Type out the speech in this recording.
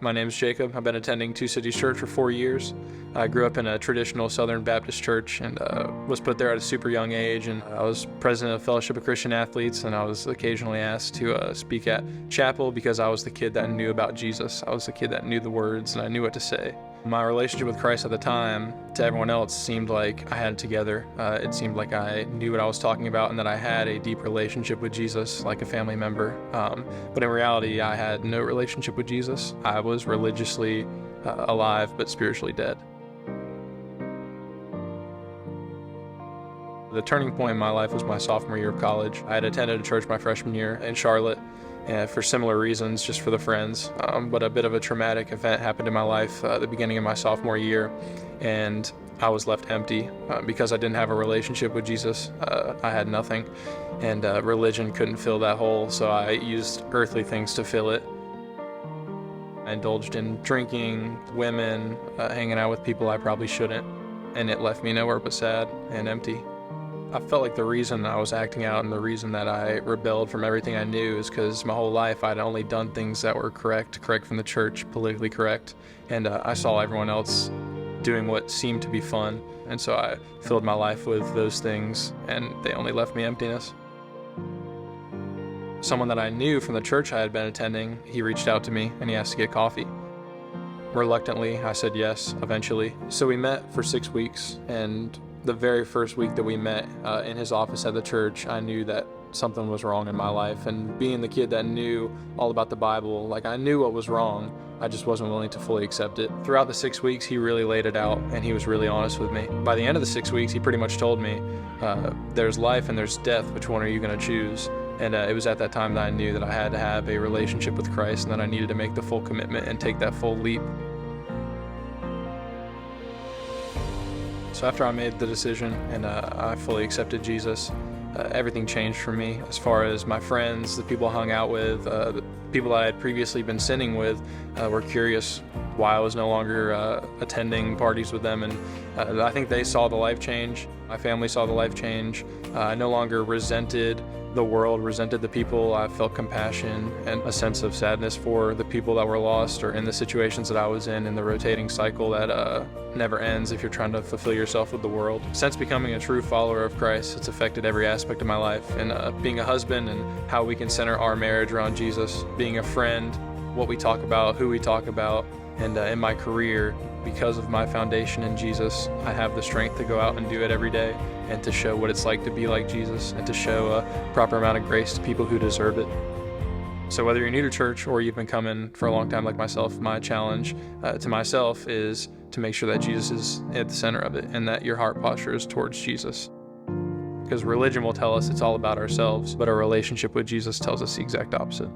My name is Jacob. I've been attending Two Cities Church for 4 years. I grew up in a traditional Southern Baptist church and was put there at a super young age. And I was president of Fellowship of Christian Athletes, and I was occasionally asked to speak at chapel because I was the kid that knew about Jesus. I was the kid that knew the words and I knew what to say. My relationship with Christ at the time, to everyone else, seemed like I had it together. It seemed like I knew what I was talking about and that I had a deep relationship with Jesus, like a family member. But in reality, I had no relationship with Jesus. I was religiously alive, but spiritually dead. The turning point in my life was my sophomore year of college. I had attended a church my freshman year in Charlotte, for similar reasons, just for the friends. But a bit of a traumatic event happened in my life at the beginning of my sophomore year, and I was left empty because I didn't have a relationship with Jesus. I had nothing, and religion couldn't fill that hole, so I used earthly things to fill it. I indulged in drinking, women, hanging out with people I probably shouldn't, and it left me nowhere but sad and empty. I felt like the reason I was acting out and the reason that I rebelled from everything I knew is because my whole life I'd only done things that were correct from the church, politically correct, and I saw everyone else doing what seemed to be fun, and so I filled my life with those things, and they only left me emptiness. Someone that I knew from the church I had been attending, he reached out to me and he asked to get coffee. Reluctantly, I said yes, eventually. So we met for 6 weeks, and the very first week that we met in his office at the church, I knew that something was wrong in my life. And being the kid that knew all about the Bible, like I knew what was wrong, I just wasn't willing to fully accept it. Throughout the 6 weeks, he really laid it out and he was really honest with me. By the end of the 6 weeks, he pretty much told me, there's life and there's death, which one are you gonna choose? And it was at that time that I knew that I had to have a relationship with Christ and that I needed to make the full commitment and take that full leap. So after I made the decision and I fully accepted Jesus, everything changed for me as far as my friends, the people I hung out with, the people I had previously been sinning with were curious why I was no longer attending parties with them, and I think they saw the life change. My family saw the life change. I no longer resented the world, resented the people. I felt compassion and a sense of sadness for the people that were lost or in the situations that I was in the rotating cycle that never ends if you're trying to fulfill yourself with the world. Since becoming a true follower of Christ, it's affected every aspect of my life, and being a husband and how we can center our marriage around Jesus, being a friend, what we talk about, who we talk about, and in my career, because of my foundation in Jesus, I have the strength to go out and do it every day and to show what it's like to be like Jesus and to show a proper amount of grace to people who deserve it. So whether you're new to church or you've been coming for a long time like myself, my challenge to myself is to make sure that Jesus is at the center of it and that your heart posture is towards Jesus. Because religion will tell us it's all about ourselves, but our relationship with Jesus tells us the exact opposite.